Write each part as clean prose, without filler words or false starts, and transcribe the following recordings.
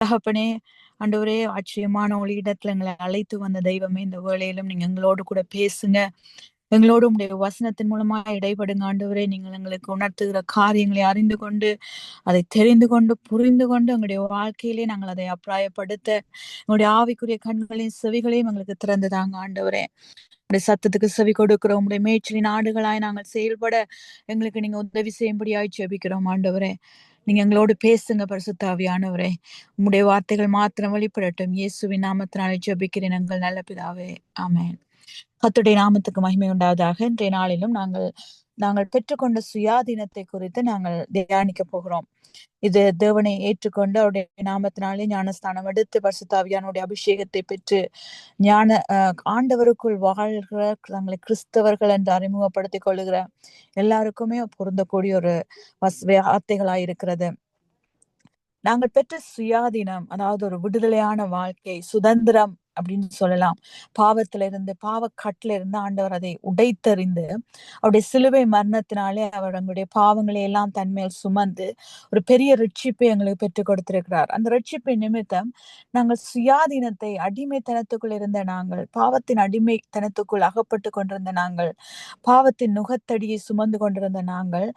தகப்பனே, ஆண்டவரே, ஆச்சரியமான ஒளியிடத்துல எங்களை அழைத்து வந்த தெய்வமே, இந்த வேளையிலும் நீங்க எங்களோடு கூட பேசுங்க. எங்களோடு உம்முடைய வசனத்தின் மூலமா இடைப்படுங்க ஆண்டவரே. நீங்கள் எங்களுக்கு உணர்த்துகிற காரியங்களை அறிந்து கொண்டு, அதை தெரிந்து கொண்டு, புரிந்து கொண்டு, எங்களுடைய வாழ்க்கையிலே நாங்கள் அதை அப்பிராயப்படுத்த, எங்களுடைய ஆவிக்குரிய கண்களையும், செவிகளையும் எங்களுக்கு திறந்து தாங்க ஆண்டவரே. உடைய சத்தத்துக்கு செவி கொடுக்கிறோம். உடைய மேய்ச்சலின் ஆடுகளாய் நாங்கள் செயல்பட எங்களுக்கு நீங்க உதவி செய்யும்படியாய் ஜெபிக்கிறோம் ஆண்டவரே. நீங்க எங்களோடு பேசுங்க பரிசுத்த ஆவியானவரே. உம்முடைய வார்த்தைகள் மாத்திரம் வெளிப்படட்டும். இயேசுவின் நாமத்தினாலே ஜெபிக்கிறேன் எங்கள் நல்ல பிதாவே. ஆமென். கர்த்தருடைய நாமத்துக்கு மகிமை உண்டாவதாக. இன்றைய நாளிலும் நாங்கள் நாங்கள் பெற்றுக்கொண்ட சுயாதீனத்தை குறித்து நாங்கள் தியானிக்க போகிறோம். இது தேவனை ஏற்றுக்கொண்டு அவருடைய நாமத்தினாலே ஞானஸ்தானம் எடுத்து பரிசுத்த ஆவியானுடைய அபிஷேகத்தை பெற்று ஆண்டவருக்குள் வாழ்கிற தங்களை கிறிஸ்தவர்கள் என்று அறிமுகப்படுத்திக் கொள்ளுகிற எல்லாருக்குமே பொருந்தக்கூடிய ஒரு வார்த்தைகளாயிருக்கிறது. நாங்கள் பெற்ற சுயாதீனம், அதாவது ஒரு விடுதலையான வாழ்க்கை, சுதந்திரம் அப்படின்னு சொல்லலாம். பாவத்திலிருந்து, பாவக்கட்டில இருந்து ஆண்டவர் அதை உடைத்தறிந்து அவருடைய சிலுவை மரணத்தினாலே அவர் எங்களுடைய பாவங்களை எல்லாம் தன்மேல் சுமந்து ஒரு பெரிய ரட்சிப்பை எங்களுக்கு பெற்றுக் கொடுத்திருக்கிறார். அந்த ரட்சிப்பின் நிமித்தம் நாங்கள் சுயாதீனத்தை, அடிமைத்தனத்துக்குள் இருந்த நாங்கள், பாவத்தின் அடிமைத்தனத்துக்குள் அகப்பட்டு கொண்டிருந்த நாங்கள், பாவத்தின் நுகத்தடியை சுமந்து கொண்டிருந்த நாங்கள்,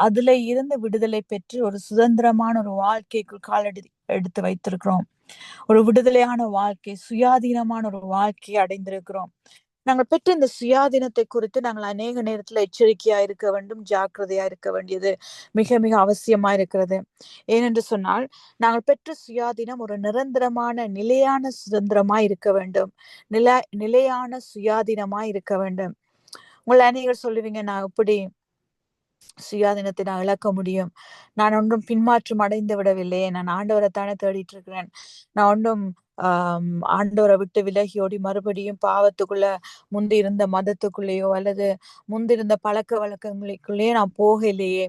அதுல இருந்து விடுதலை பெற்று ஒரு சுதந்திரமான ஒரு வாழ்க்கைக்குள் காலடி எடுத்து வைத்திருக்கிறோம். ஒரு விடுதலையான வாழ்க்கை, சுயாதீனமான ஒரு வாழ்க்கையை அடைந்திருக்கிறோம். நாங்கள் பெற்ற இந்த சுயாதீனத்தை குறித்து நாங்கள் அநேக நேரத்துல எச்சரிக்கையா இருக்க வேண்டும், ஜாக்கிரதையா இருக்க வேண்டியது மிக மிக அவசியமா இருக்கிறது. ஏனென்று சொன்னால், நாங்கள் பெற்ற சுயாதீனம் ஒரு நிரந்தரமான நிலையான சுதந்திரமாய் இருக்க வேண்டும். நிலையான சுயாதீனமாய் இருக்க வேண்டும். உங்களை அநேகர் சொல்லுவீங்க, நான் எப்படி சுயாதீனத்தை நான் இழக்க முடியும்? நான் ஒன்றும் பின்மாற்றம் அடைந்து விடவில்லையே, நான் ஆண்டவரைத்தானே தேடிட்டு இருக்கிறேன். நான் ஒன்றும் ஆண்டவரை விட்டு விலகி ஓடி மறுபடியும் பாவத்துக்குள்ள முந்தி இருந்த மதத்துக்குள்ளேயோ அல்லது முந்திருந்த பழக்க வழக்கங்களுக்குள்ளேயோ நான் போகலையே.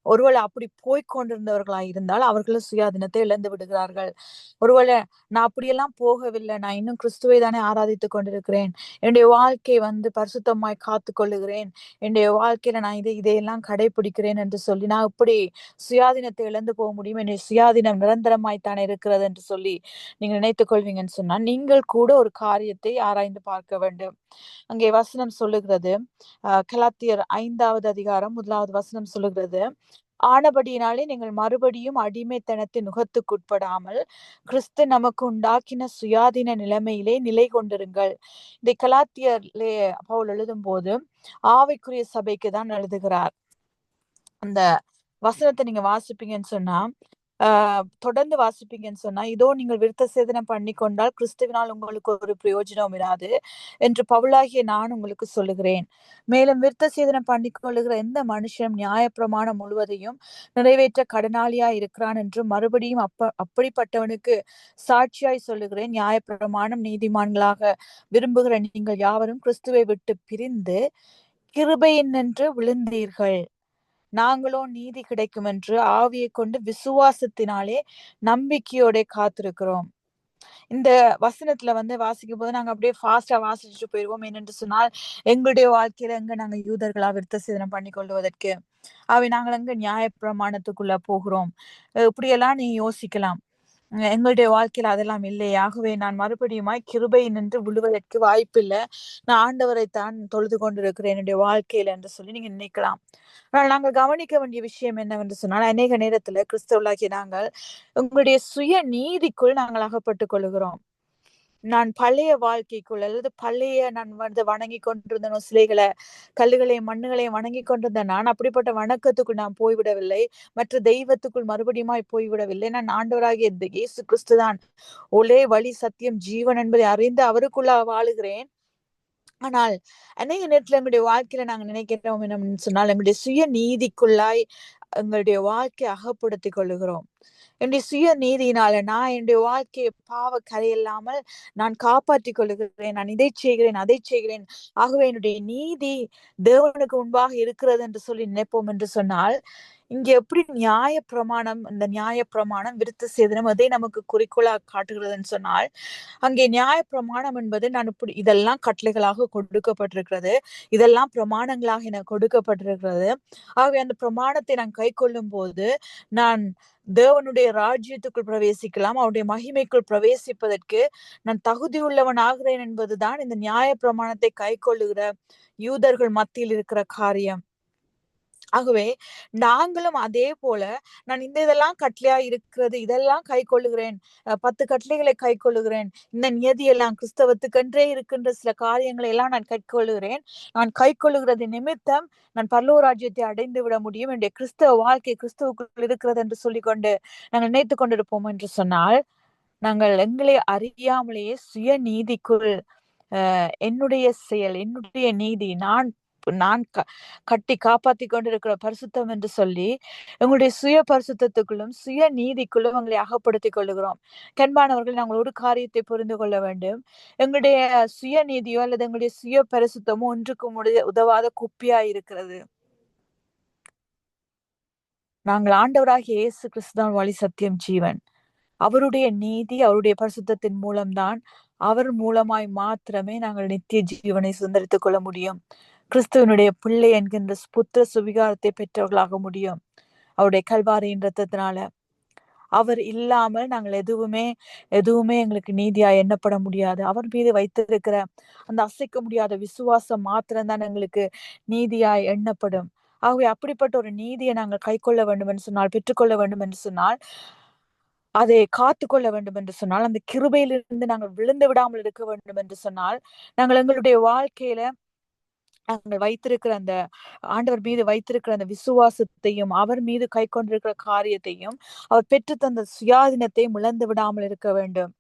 ஒருவேளை அப்படி போய்கொண்டிருந்தவர்களா இருந்தால் அவர்களும் சுயாதீனத்தை இழந்து விடுகிறார்கள். ஒருவேளை நான் அப்படியெல்லாம் போகவில்லை, நான் இன்னும் கிறிஸ்துவை தானே ஆராதித்துக் கொண்டிருக்கிறேன், என்னுடைய வாழ்க்கை பரிசுத்தமாய் காத்து கொள்ளுகிறேன், என்னுடைய வாழ்க்கையில நான் இதையெல்லாம் கடைபிடிக்கிறேன் என்று சொல்லி நான் இப்படி சுயாதீனத்தை இழந்து போக முடியும்? என்னுடைய சுயாதீனம் நிரந்தரமாய்த்தானே இருக்கிறது என்று சொல்லி நீங்க நினைத்துக் கொள்வீங்கன்னு சொன்னா, நீங்கள் கூட ஒரு காரியத்தை ஆராய்ந்து பார்க்க வேண்டும். அங்கே வசனம் சொல்லுகிறது, கலாத்தியர் 5வது அதிகாரம் 1வது வசனம் சொல்லுகிறது, ஆனபடியினாலே நீங்கள் மறுபடியும் அடிமைத்தனத்தின் நுகத்துக்குட்படாமல் கிறிஸ்து நமக்கு உண்டாக்கின சுயாதீன நிலைமையிலே நிலை கொண்டிருங்கள். இந்த கலாத்தியர்லே பவுல் எழுதும் போது ஆவிக்குரிய சபைக்கு தான் எழுதுகிறார். அந்த வசனத்தை நீங்க வாசிப்பீங்கன்னு சொன்னா, தொடர்ந்து வாசிப்பீங்கன்னு சொன்னா, இதோ நீங்கள் விருத்த சேதனம் பண்ணி கொண்டால் கிறிஸ்துவினால் உங்களுக்கு ஒரு பிரயோஜனம் இராது என்று பவுலாகிய நான் உங்களுக்கு சொல்லுகிறேன். மேலும் விருத்த சேதனம் பண்ணி கொள்ளுகிற எந்த மனுஷன் நியாயப்பிரமாணம் முழுவதையும் நிறைவேற்ற கடனாளியா இருக்கிறான் என்று மறுபடியும் அப்படிப்பட்டவனுக்கு சாட்சியாய் சொல்லுகிறேன். நியாயப்பிரமாணம் நீதிமான்களாக விரும்புகிற நீங்கள் யாவரும் கிறிஸ்துவை விட்டு பிரிந்து கிருபையினின்று விழுந்தீர்கள். நாங்களோ நீதி கிடைக்கும் என்று ஆவியை கொண்டு விசுவாசத்தினாலே நம்பிக்கையோட காத்திருக்கிறோம். இந்த வசனத்துல வாசிக்கும் போது நாங்க அப்படியே ஃபாஸ்டா வாசிச்சுட்டு போயிருவோம். என்னென்று சொன்னால், எங்களுடைய வாழ்க்கையில நாங்க யூதர்களா விருத்த சேதனம் பண்ணி கொள்வதற்கு நாங்கள் நியாயப்பிரமாணத்துக்குள்ள போகிறோம்? இப்படியெல்லாம் நீ யோசிக்கலாம். எங்களுடைய வாழ்க்கையில அதெல்லாம் இல்லை. ஆகவே நான் மறுபடியுமாய் கிருபை நின்று விழுவதற்கு வாய்ப்பில்லை, நான் ஆண்டவரைத்தான் தொழுது கொண்டிருக்கிறேன் என்னுடைய வாழ்க்கையில என்று சொல்லி நீங்க நினைக்கலாம். ஆனால் நாங்கள் கவனிக்க வேண்டிய விஷயம் என்னவென்று சொன்னால், அநேக நேரத்துல கிறிஸ்தவர்களாகிய நாங்கள் உங்களுடைய சுய நீதிக்குள் நாங்கள் அகப்பட்டுக் கொள்கிறோம். நான் பழைய வாழ்க்கைக்குள் அல்லது பழைய நான் வணங்கி கொண்டிருந்த சிலைகளை, கல்லுகளையும் மண்ணுகளையும் வணங்கி கொண்டிருந்த நான் அப்படிப்பட்ட வணக்கத்துக்குள் நான் போய்விடவில்லை, மற்ற தெய்வத்துக்குள் மறுபடியுமாய் போய்விடவில்லை. நான் ஆண்டவராகிய இயேசு கிறிஸ்துதான் ஒரே வழி, சத்தியம், ஜீவன் என்பதை அறிந்து அவருக்குள்ள வாழுகிறேன். ஆனால் அநேக நேரத்துல எங்களுடைய வாழ்க்கையில நாங்க நினைக்கிறோம் என்னன்னு சொன்னால், எங்களுடைய சுய நீதிக்குள்ளாய் எங்களுடைய வாழ்க்கையை அகப்படுத்திக் கொள்ளுகிறோம். என்னுடைய சுய நீதியினால நான் என்னுடைய வாழ்க்கையை பாவ கரையில்லாமல் நான் காப்பாற்றிக் கொள்ளுகிறேன், நான் இதை செய்கிறேன், அதை செய்கிறேன், ஆகவே என்னுடைய நீதி தேவனுக்கு முன்பாக இருக்கிறது என்று சொல்லி நினைப்போம் என்று சொன்னால், இங்க எப்படி நியாய பிரமாணம், இந்த நியாய பிரமாணம் விருத்த சேதனம் அதை நமக்கு குறிக்கோளா காட்டுகிறதுன்னு சொன்னால், அங்கே நியாய பிரமாணம் என்பது நான் இப்படி இதெல்லாம் கட்டளைகளாக கொடுக்கப்பட்டிருக்கிறது, இதெல்லாம் பிரமாணங்களாக எனக்கு கொடுக்கப்பட்டிருக்கிறது. ஆகவே அந்த பிரமாணத்தை நான் கை கொள்ளும் போது நான் தேவனுடைய ராஜ்யத்துக்குள் பிரவேசிக்கலாம். அவருடைய மகிமைக்குள் பிரவேசிப்பதற்கு நான் தகுதியுள்ளவன் ஆகிறேன் என்பதுதான் இந்த நியாய பிரமாணத்தை கைக்கொள்ளுகிற யூதர்கள் மத்தியில் இருக்கிற காரியம். ஆகவே நாங்களும் அதே போல நான் இதெல்லாம் கட்டளையா இருக்கிறது, இதெல்லாம் கை கொள்ளுகிறேன், 10 கட்டளைகளை கை கொள்ளுகிறேன், இந்த நியதியெல்லாம் கிறிஸ்தவத்துக்கென்றே இருக்கின்ற சில காரியங்களை எல்லாம் நான் கை கொள்ளுகிறேன். நான் கை கொள்ளுகிறது நிமித்தம் நான் பரலோக ராஜ்யத்தை அடைந்து விட முடியும், என்னுடைய கிறிஸ்தவ வாழ்க்கை கிறிஸ்துவுக்குள் இருக்கிறது என்று சொல்லிக்கொண்டு நாங்கள் நினைத்துக் கொண்டிருப்போம் என்று சொன்னால், நாங்கள் எங்களை அறியாமலேயே சுய நீதிக்குள் என்னுடைய செயல், என்னுடைய நீதி, நான் நான் கட்டி காப்பாத்தி கொண்டிருக்கிற பரிசுத்தம் என்று சொல்லி எங்களுடைய சுய பரிசுத்தத்துக்குள்ளும் சுய நீதிக்குள்ளும் எங்களை அகப்படுத்திக் கொள்ளுகிறோம். கண்பானவர்கள், நாங்கள் ஒரு காரியத்தை புரிந்து கொள்ள வேண்டும். எங்களுடைய சுய நீதியோ அல்லது எங்களுடைய சுய பரிசுத்தமோ ஒன்றுக்கும் உதவாத குப்பியா இருக்கிறது. நாங்கள் ஆண்டவராகிய இயேசு கிறிஸ்துதான் வழி, சத்தியம், ஜீவன். அவருடைய நீதி, அவருடைய பரிசுத்தத்தின் மூலம்தான், அவர் மூலமாய் மாத்திரமே நாங்கள் நித்திய ஜீவனை சுதந்திரித்துக் கொள்ள முடியும். கிறிஸ்துவனுடைய பிள்ளை என்கின்ற புத்திர சுவிகாரத்தை பெற்றவர்களாக முடியும் அவருடைய கல்வாரியின் ரத்தத்தினால. அவர் இல்லாமல் நாங்கள் எதுவுமே எங்களுக்கு நீதியா எண்ணப்பட முடியாது. அவர் மீது வைத்திருக்கிற அந்த அசைக்க முடியாத விசுவாசம் மாத்திரம்தான் எங்களுக்கு நீதியாய் எண்ணப்படும். ஆகவே அப்படிப்பட்ட ஒரு நீதியை நாங்கள் கை கொள்ள வேண்டும் என்று சொன்னால், பெற்றுக்கொள்ள வேண்டும் என்று சொன்னால், அதை காத்து கொள்ள வேண்டும் என்று சொன்னால், அந்த கிருபையிலிருந்து நாங்கள் விழுந்து விடாமல் இருக்க வேண்டும் என்று சொன்னால், நாங்கள் எங்களுடைய வாழ்க்கையில நாங்கள் வைத்திருக்கிற அந்த ஆண்டவர் மீது வைத்திருக்கிற அந்த விசுவாசத்தையும், அவர் மீது கை கொண்டிருக்கிற காரியத்தையும், அவர் பெற்று தந்த சுயாதீனத்தையும் இழந்து விடாமல் இருக்க வேண்டும்.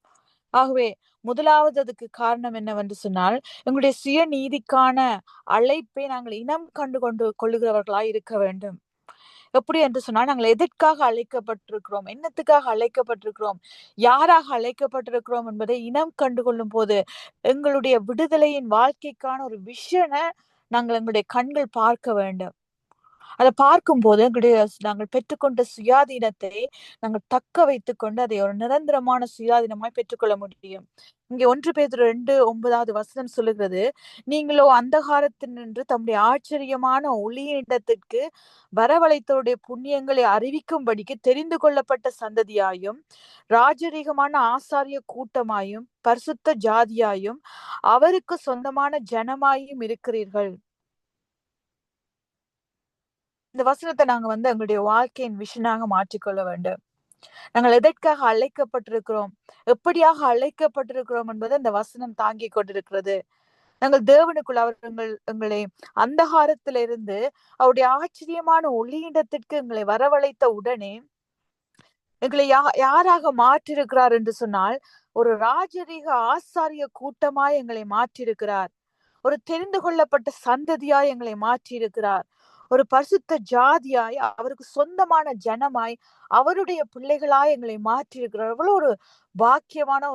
ஆகவே முதலாவது அதுக்கு காரணம் என்னவென்று சொன்னால், எங்களுடைய சுய நீதிக்கான அழைப்பை நாங்கள் இனம் கண்டு கொள்ளுகிறவர்களாய் இருக்க வேண்டும். எப்படி என்று சொன்னால், நாங்கள் எதற்காக அழைக்கப்பட்டிருக்கிறோம், என்னத்துக்காக அழைக்கப்பட்டிருக்கிறோம், யாராக அழைக்கப்பட்டிருக்கிறோம் என்பதை இனம் கண்டு கொள்ளும் போது எங்களுடைய விடுதலையின் வாழ்க்கைக்கான ஒரு விஷனை நாங்கள் எங்களுடைய கண்கள் பார்க்க வேண்டும். அதை பார்க்கும்போது நாங்கள் பெற்றுக்கொண்ட சுயாதீனத்தை நாங்கள் தக்க வைத்துக் கொண்டு அதை ஒரு நிரந்தரமான சுயாதீனமாய் பெற்றுக்கொள்ள முடியும். இங்கே 1 பேதுரு 2:9 சொல்லுகிறது, நீங்களோ அந்தகாரத்தினின்று தம்முடைய ஆச்சரியமான ஒளியிடத்திற்கு வரவழைத்தவருடைய புண்ணியங்களை அறிவிக்கும்படிக்கு தெரிந்து கொள்ளப்பட்ட சந்ததியாயும், ராஜரீகமான ஆசாரிய கூட்டமாயும், பரிசுத்த ஜாதியாயும், அவருக்கு சொந்தமான ஜனமாயும் இருக்கிறீர்கள். இந்த வசனத்தை நாங்க எங்களுடைய வாழ்க்கையின் விஷனாக மாற்றிக்கொள்ள வேண்டும். நாங்கள் எதற்காக அழைக்கப்பட்டிருக்கிறோம், எப்படியாக அழைக்கப்பட்டிருக்கிறோம் என்பதை இந்த வசனம் தாங்கி கொண்டிருக்கிறது. நாங்கள் தேவனுக்குள் எங்களை அந்தகாரத்திலிருந்து அவருடைய ஆச்சரியமான ஒளியிடத்திற்கு எங்களை வரவழைத்த உடனே எங்களை யாராக மாற்றிருக்கிறார் என்று சொன்னால், ஒரு ராஜரீக ஆசாரிய கூட்டமாய் எங்களை மாற்றிருக்கிறார். ஒரு தெரிந்து கொள்ளப்பட்ட சந்ததியாய் எங்களை மாற்றி இருக்கிறார். ஒரு பரிசுத்த ஜாதியாய், அவருக்கு சொந்தமான ஜனமாய், அவருடைய பிள்ளைகளாய் எங்களை மாற்றி இருக்கிறார். அவ்வளவு ஒரு பாக்கியமான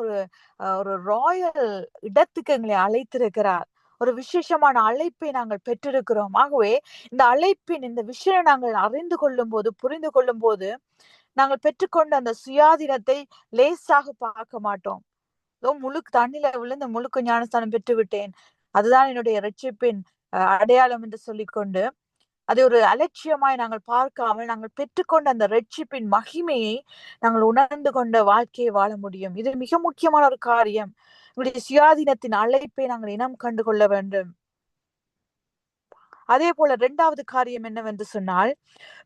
ஒரு ராயல் இடத்துக்கு எங்களை அழைத்திருக்கிறார். ஒரு விசேஷமான அழைப்பை நாங்கள் பெற்றிருக்கிறோம். ஆகவே இந்த அழைப்பின் இந்த விஷயம் நாங்கள் அறிந்து கொள்ளும் போது, புரிந்து கொள்ளும் போது, நாங்கள் பெற்றுக்கொண்ட அந்த சுயாதீனத்தை லேசாக பார்க்க மாட்டோம். முழுக்க தண்ணில விழுந்து முழுக்க ஞானஸ்தானம் பெற்று விட்டேன், அதுதான் என்னுடைய ரட்சிப்பின் அடையாளம் என்று சொல்லிக்கொண்டு அதை ஒரு அலட்சியமாய் நாங்கள் பார்க்காமல், நாங்கள் பெற்றுக்கொண்ட அந்த ரட்சிப்பின் மகிமையை நாங்கள் உணர்ந்து கொண்ட வாழ்க்கையை வாழ முடியும். இது மிக முக்கியமான ஒரு காரியம். உங்களுடைய சுயாதீனத்தின் அழைப்பை நாங்கள் இனம் கண்டு கொள்ள வேண்டும். அதே போல 2வது காரியம் என்னவென்று சொன்னால்,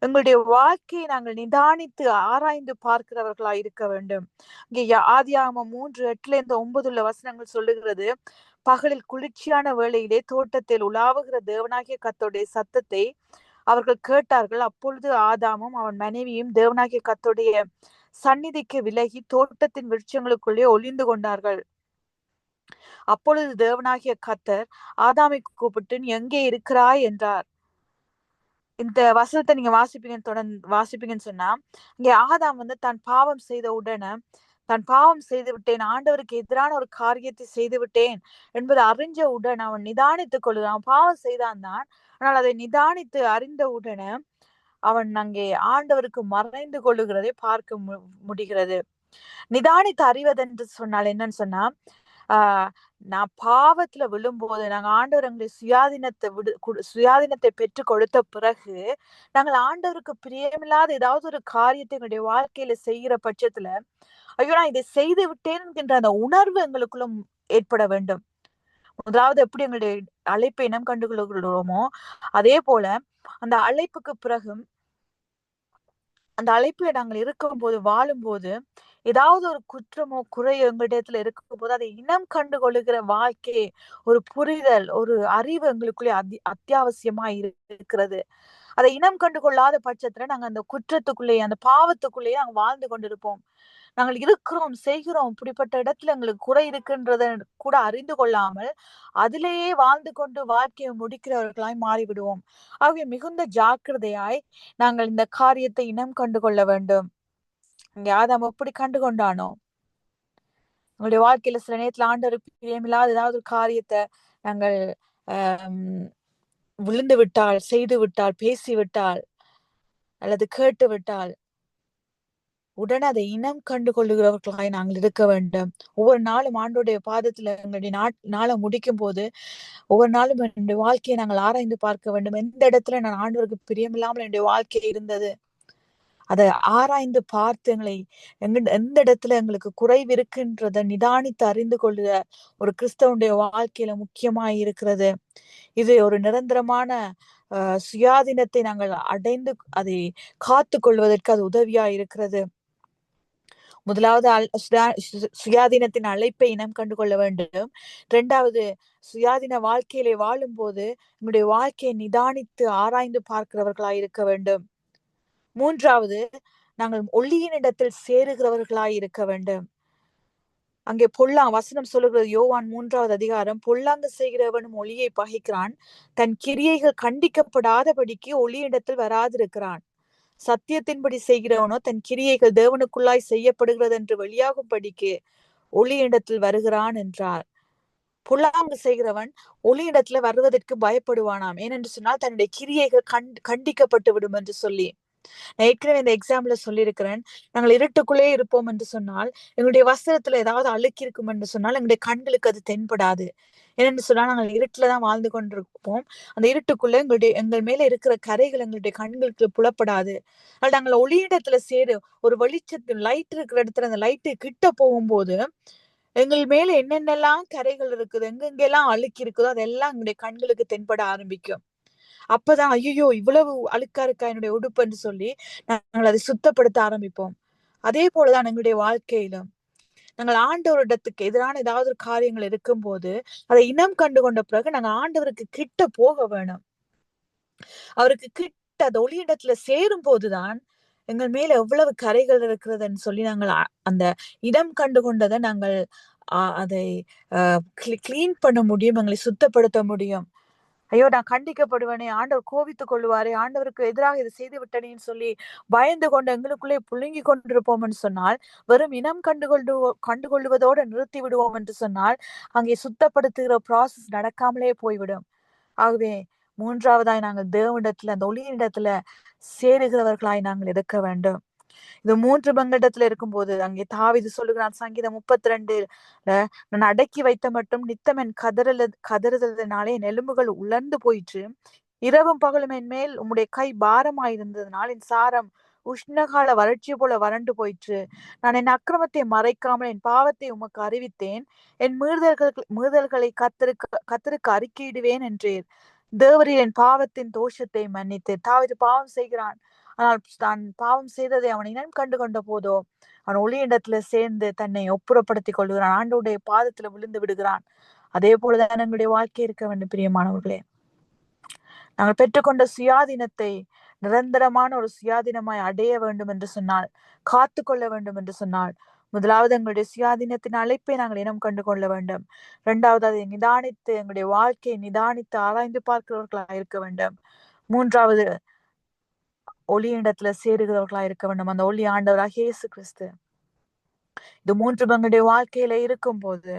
எங்களுடைய வாழ்க்கையை நாங்கள் நிதானித்து ஆராய்ந்து பார்க்கிறவர்களாய் இருக்க வேண்டும். இங்கே ஆதியாகமம் 3:8-9 சொல்லுகிறது, பகலில் குளிர்ச்சியான வேளையிலே தோட்டத்தில் உலாவுகிற தேவனாகிய கர்த்தருடைய சத்தத்தை அவர்கள் கேட்டார்கள். அப்பொழுது ஆதாமும் அவன் மனைவியும் தேவனாகிய கர்த்தருடைய சந்நிதிக்கு விலகி தோட்டத்தின் விருட்சங்களுக்குள்ளே ஒளிந்து கொண்டார்கள். அப்பொழுது தேவனாகிய கர்த்தர் ஆதாமை கூப்பிட்டு, நீ எங்கே இருக்கிறாய் என்றார். இந்த வசனத்தை நீங்க வாசிப்பீங்கன்னு சொன்னா, இங்க ஆதாம் தான் பாவம் செய்த உடனே, தான் பாவம் செய்து விட்டேன், ஆண்டவருக்கு எதிரான ஒரு காரியத்தை செய்து விட்டேன் என்பதை அறிஞ்ச உடனே அவன் நிதானித்துக் கொள்கிறான். பாவம் செய்தான் தான், ஆனால் அதை நிதானித்து அறிந்த உடனே அவன் அங்கே ஆண்டவருக்கு மறைந்து கொள்ளுகிறதை பார்க்க முடிகிறது. நிதானித்து அறிவதென்று சொன்னால் என்னன்னு சொன்னா, நான் பாவத்துல விழும்போது நாங்க ஆண்டவர் எங்களுடைய சுயாதீனத்தை பெற்று கொடுத்த பிறகு நாங்கள் ஆண்டவருக்கு பிரியமில்லாத ஏதாவது ஒரு காரியத்தை எங்களுடைய வாழ்க்கையில செய்கிற பட்சத்துல, ஐயோ நான் இதை செய்து விட்டேன் என்கின்ற அந்த உணர்வு எங்களுக்குள்ள ஏற்பட வேண்டும். முதலாவது எப்படி எங்களுடைய அழைப்பை இனம் கண்டுகொள்கிறோமோ அதே போல அந்த அழைப்புக்கு பிறகும் அந்த அழைப்புல நாங்கள் இருக்கும்போது வாழும்போது ஏதாவது ஒரு குற்றமோ குறையோ எங்களிடத்துல இருக்கும் போது அதை இனம் கண்டு கொள்ளுகிற வாழ்க்கை, ஒரு புரிதல், ஒரு அறிவு எங்களுக்குள்ளே அத்தியாவசியமா இருக்கிறது. அதை இனம் கண்டு கொள்ளாத பட்சத்துல நாங்க அந்த குற்றத்துக்குள்ளேயே அந்த பாவத்துக்குள்ளேயே நாங்க வாழ்ந்து கொண்டிருப்போம். நாங்கள் இருக்கிறோம், செய்கிறோம், இப்படிப்பட்ட இடத்துல எங்களுக்கு குறை இருக்குன்றத கூட அறிந்து கொள்ளாமல் அதிலேயே வாழ்ந்து கொண்டு வாழ்க்கையை முடிக்கிறவர்களாய் மாறிவிடுவோம். ஆகவே மிகுந்த ஜாக்கிரதையாய் நாங்கள் இந்த காரியத்தை இனம் கண்டு கொள்ள வேண்டும். இங்க ஆதாம் எப்படி கண்டு கொண்டானோ, உங்களுடைய வாழ்க்கையில சில நேரத்துல ஆண்டவருக்கு பிரியமில்லாத ஏதாவது ஒரு காரியத்தை நாங்கள் விழுந்து விட்டால், செய்து விட்டால், பேசிவிட்டால் அல்லது கேட்டு விட்டால் உடனே அதை இனம் கண்டு கொள்ளுகிறவர்களாய் நாங்கள் இருக்க வேண்டும். ஒவ்வொரு நாளும் ஆண்டோடைய பாதத்துல எங்களுடைய நாளை முடிக்கும் போது ஒவ்வொரு நாளும் என்னுடைய வாழ்க்கையை நாங்கள் ஆராய்ந்து பார்க்க வேண்டும். எந்த இடத்துல நான் ஆண்டவருக்கு பிரியமில்லாமல் என்னுடைய வாழ்க்கை இருந்தது, அதை ஆராய்ந்து பார்த்து எந்த இடத்துல எங்களுக்கு குறைவு இருக்குன்றத நிதானித்து அறிந்து கொள்ளுக ஒரு கிறிஸ்தவனுடைய வாழ்க்கையில முக்கியமாய் இருக்கிறது. இது ஒரு நிரந்தரமான சுயாதீனத்தை நாங்கள் அடைந்து அதை காத்து கொள்வதற்கு அது உதவியா இருக்கிறது. முதலாவது சுயாதீனத்தின் அழைப்பை இனம் கண்டு கொள்ள வேண்டும். இரண்டாவது, சுயாதீன வாழ்க்கையிலே வாழும் போது நம்முடைய வாழ்க்கையை நிதானித்து ஆராய்ந்து பார்க்கிறவர்களாய் இருக்க வேண்டும். மூன்றாவது, நாங்கள் ஒளியின் இடத்தில் சேருகிறவர்களாய் இருக்க வேண்டும். அங்கே வசனம் சொல்லுகிறது, யோவான் 3வது அதிகாரம், பொல்லாங்கு செய்கிறவனும் ஒளியை பகைக்கிறான், தன் கிரியைகள் கண்டிக்கப்படாதபடிக்கு ஒளியிடத்தில் வராதிருக்கிறான். சத்தியத்தின்படி செய்கிறவனோ தன் கிரியைகள் தேவனுக்குள்ளாய் செய்யப்படுகிறது என்று வெளியாகும்படிக்கு ஒளியிடத்தில் வருகிறான் என்றார். பொல்லாங்கு செய்கிறவன் ஒளியிடத்துல வருவதற்கு பயப்படுவானாம். ஏனென்று சொன்னால் தன்னுடைய கிரியைகள் கண்டிக்கப்பட்டு விடும் என்று சொல்லி. நான் ஏற்கனவே இந்த எக்ஸாம்பிள் சொல்லியிருக்கிறேன். நாங்கள் இருட்டுக்குள்ளே இருப்போம் என்று சொன்னால், எங்களுடைய வஸ்திரத்துல ஏதாவது அழுக்கி இருக்கும் என்று சொன்னால் எங்களுடைய கண்களுக்கு அது தென்படாது. ஏனென்று சொன்னால் நாங்கள் இருட்டுலதான் வாழ்ந்து கொண்டிருப்போம். அந்த இருட்டுக்குள்ள எங்கள் மேல இருக்கிற கரைகள் எங்களுடைய கண்களுக்கு புலப்படாது. ஆனால் நாங்கள் ஒளியிடத்துல ஒரு வெளிச்சத்து லைட் இருக்கிற இடத்துல அந்த லைட்டு கிட்ட போகும்போது எங்கள் மேல என்னென்னலாம் கரைகள் இருக்குது, எங்கெங்கெல்லாம் அழுக்கி இருக்குதோ அதெல்லாம் எங்களுடைய கண்களுக்கு தென்பட ஆரம்பிக்கும். அப்பதான் ஐயோ இவ்வளவு அழுக்கா இருக்கா என்னுடைய உடுப்பு என்று சொல்லி நாங்கள் அதை சுத்தப்படுத்த ஆரம்பிப்போம். அதே போலதான் எங்களுடைய வாழ்க்கையிலும் நாங்கள் ஆண்டவரிடத்துக்கு எதிரான ஏதாவது ஒரு காரியங்கள் இருக்கும் போது அதை இனம் கண்டு கொண்ட பிறகு நாங்கள் ஆண்டவருக்கு கிட்ட போக வேணும். அவருக்கு கிட்ட அந்த ஒளியிடத்துல சேரும் போதுதான் எங்கள் மேல எவ்வளவு கரைகள் இருக்கிறதுன்னு சொல்லி நாங்கள் அந்த இடம் கண்டு கொண்டதை நாங்கள் அதை கிளீன் பண்ண முடியும், எங்களை சுத்தப்படுத்த முடியும். ஐயோ நான் கண்டிக்கப்படுவேனே, ஆண்டவர் கோபித்துக் கொள்வாரே, ஆண்டவருக்கு எதிராக இதை செய்து விட்டனேன்னு சொல்லி பயந்து கொண்டு எங்களுக்குள்ளே புழுங்கி கொண்டிருப்போம் என்று சொன்னால், வெறும் இனம் கண்டுகொள்வதோடு நிறுத்தி விடுவோம் என்று சொன்னால் அங்கே சுத்தப்படுத்துகிற ப்ராசஸ் நடக்காமலே போய்விடும். ஆகவே மூன்றாவதாய் நாங்கள் தேவனிடத்துல அந்த ஒளியினிடத்துல சேருகிறவர்களாய் நாங்கள் இருக்க வேண்டும். இது 3 பங்கடத்துல இருக்கும்போது அங்கே தாவீது சொல்லுகிறான், சங்கீதம் 32 நான் அடக்கி வைத்த மட்டும் நித்தம் என் கதறுதலினாலே என் எலும்புகள் உலர்ந்து போயிற்று. இரவும் பகலும் என் மேல் உம்முடைய கை பாரமாயிருந்ததுனால் என் சாரம் உஷ்ணகால வறட்சி போல வறண்டு போயிற்று. நான் என் அக்கிரமத்தை மறைக்காமல் என் பாவத்தை உமக்கு அறிவித்தேன். என் மீறுதல்களை கத்தருக்கு அறிக்கையிடுவேன் என்றேன். தேவரீர் என் பாவத்தின் தோஷத்தை மன்னித்து. தாவீது பாவம் செய்கிறான். ஆனால் தான் பாவம் செய்ததை அவன் இனம் கண்டு கொண்ட போதோ அவன் ஒளியிடத்துல சேர்ந்து தன்னை ஒப்புரப்படுத்தி கொள்கிறான், ஆண்டவருடைய பாதத்துல விழுந்து விடுகிறான். அதே போலதான் எங்களுடைய வாழ்க்கை இருக்க வேண்டும். பிரியமானவர்களே, நாங்கள் பெற்றுக்கொண்ட சுயாதீனத்தை நிரந்தரமான ஒரு சுயாதீனமாய் அடைய வேண்டும் என்று சொன்னால், காத்து கொள்ள வேண்டும் என்று சொன்னால், முதலாவது எங்களுடைய சுயாதீனத்தின் அழைப்பை நாங்கள் இனம் கண்டு கொள்ள வேண்டும். இரண்டாவது அதை நிதானித்து எங்களுடைய வாழ்க்கையை நிதானித்து ஆராய்ந்து பார்க்கிறவர்களாக இருக்க வேண்டும். மூன்றாவது ஒளியிடத்துல சேருகிறவர்களா இருக்க வேண்டும். அந்த ஒளி ஆண்டவராக இயேசு கிறிஸ்து. இது 3 எங்களுடைய வாழ்க்கையில இருக்கும் போது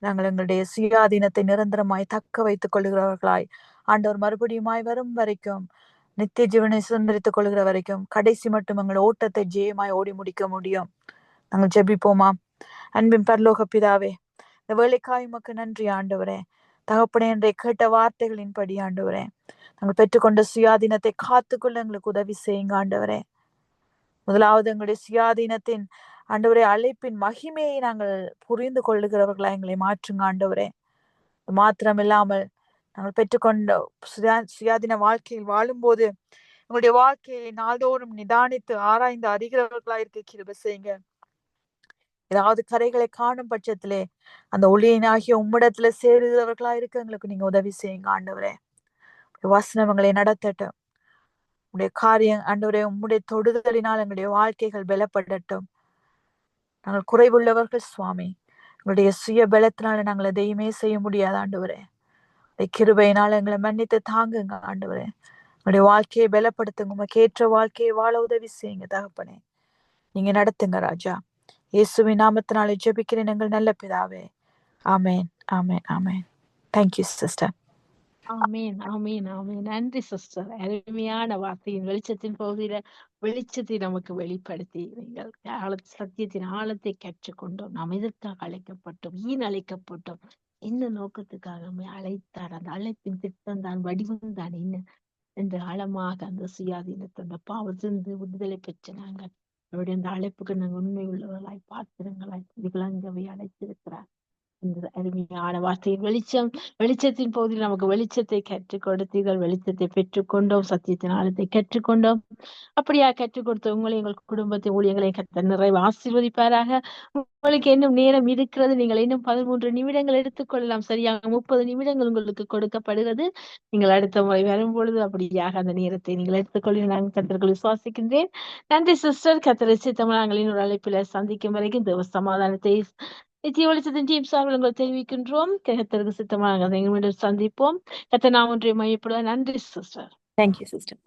நாங்கள் எங்களுடைய சுயாதீனத்தை நிரந்தரமாய் தக்க வைத்துக் கொள்கிறவர்களாய் ஆண்டவர் மறுபடியுமாய் வரும் வரைக்கும், நித்திய ஜீவனை சுதந்திரித்துக் கொள்கிற வரைக்கும், கடைசி மட்டும் எங்கள் ஓட்டத்தை ஜெயமாய் ஓடி முடிக்க முடியும். நாங்கள் ஜெபிப்போமா? அன்பின் பரலோக பிதாவே, இந்த வேலைக்காய் உமக்கு நன்றி ஆண்டவரே. தகப்பனே, என்ற கேட்ட வார்த்தைகளின்படி ஆண்டவரே, நாங்கள் பெற்றுக்கொண்ட சுயாதீனத்தை காத்துக்கொள்ள எங்களுக்கு உதவி செய்யுங்க ஆண்டவரே. முதலாவது எங்களுடைய சுயாதீனத்தின் ஆண்டவரே அழைப்பின் மகிமையை நாங்கள் புரிந்து கொள்ளுகிறவர்களா எங்களை மாற்றுங்க ஆண்டவரே. மாத்திரம் இல்லாமல் நாங்கள் பெற்றுக்கொண்ட சுயாதீன வாழ்க்கையில் வாழும்போது எங்களுடைய வாழ்க்கையை நாள்தோறும் நிதானித்து ஆராய்ந்து அறிகிறவர்களா இருக்க கிருபை செய்யுங்க. ஏதாவது கரைகளை காணும் பட்சத்திலே அந்த ஒளியினாகிய உம்மிடத்துல சேருகிறவர்களா இருக்க எங்களுக்கு நீங்க உதவி செய்யுங்க ஆண்டவரே. வசனம் எங்களை நடத்தட்டும். உங்களுடைய காரியம் ஆண்டவரே, உம்முடைய தொடுதலினால் எங்களுடைய வாழ்க்கைகள் பலப்படட்டும். நாங்கள் குறைவுள்ளவர்கள் சுவாமி. எங்களுடைய சுய பலத்தினால நாங்கள் எதையுமே செய்ய முடியாது ஆண்டவரே. கிருபையினால எங்களை மன்னித்து தாங்குங்க ஆண்டவரே. உங்களுடைய வாழ்க்கையை பலப்படுத்துங்க. உமக்கு ஏற்ற வாழ்க்கையை வாழ உதவி செய்யுங்க தகப்பனே. நீங்க நடத்துங்க ராஜா. இயேசுவின் நாமத்தினாலே ஜெபிக்கிறேன் எங்கள் நல்ல பிதாவே. ஆமேன், ஆமேன், ஆமேன். Thank you sister. ஆமீன், ஆமீன், ஆமீன். நன்றி சிஸ்டர். அருமையான வார்த்தையின் வெளிச்சத்தின் பகுதியில வெளிச்சத்தை நமக்கு வெளிப்படுத்தி நீங்கள் சத்தியத்தின் ஆழத்தை கற்றுக்கொண்டோம். நாம் எதற்காக அழைக்கப்பட்டோம், ஏன் அழைக்கப்பட்டோம், என்ன நோக்கத்துக்காக அழைத்தார், அந்த அழைப்பின் திட்டம் தான், வடிவம் தான் என்ன என்று ஆழமாக அந்த சுயாதீனத்தை அந்த பாவத்திலிருந்து விடுதலை பெற்ற நாங்கள் அவருடைய அந்த அழைப்புக்கு நாங்கள் உண்மை உள்ளவர்களாய் பாத்திரங்களாய் விளங்கவே அழைத்திருக்கிறார். இந்த அருமையான வார்த்தையின் வெளிச்சத்தின் பகுதியில் நமக்கு வெளிச்சத்தை கற்றுக் கொடுத்தீர்கள். வெளிச்சத்தை பெற்றுக்கொண்டோம், சத்தியத்தின் ஆழத்தை கற்றுக்கொண்டோம். அப்படியா கற்றுக் கொடுத்த உங்களை, எங்கள் குடும்பத்தின் ஊழியங்களை கர்த்தர் நிறைவு ஆசீர்வதிப்பாராக. உங்களுக்கு இன்னும் நேரம் இருக்கிறது. நீங்கள் இன்னும் 13 நிமிடங்கள் எடுத்துக்கொள்ளலாம். சரியாக 30 நிமிடங்கள் உங்களுக்கு கொடுக்கப்படுகிறது. நீங்கள் அடுத்த முறை வரும்பொழுது அப்படியாக அந்த நேரத்தை நீங்கள் எடுத்துக்கொள்ள நான் கர்த்தர்களை விசுவாசிக்கின்றேன். நன்றி சிஸ்டர். கர்த்தர் சித்தமாக நாங்கள் இன்னொரு அழைப்பில சந்திக்கும் வரைக்கும் தேவ சமாதானத்தை நித்திய வெளிச்சத்தின் டீம் சார்பில் உங்களை தெரிவிக்கின்றோம். கர்த்தருக்கு சித்தமாக மீண்டும் சந்திப்போம். கர்த்தர் நாம் ஒன்றை மையப்படுவ. நன்றி சிஸ்டர். Thank you sister.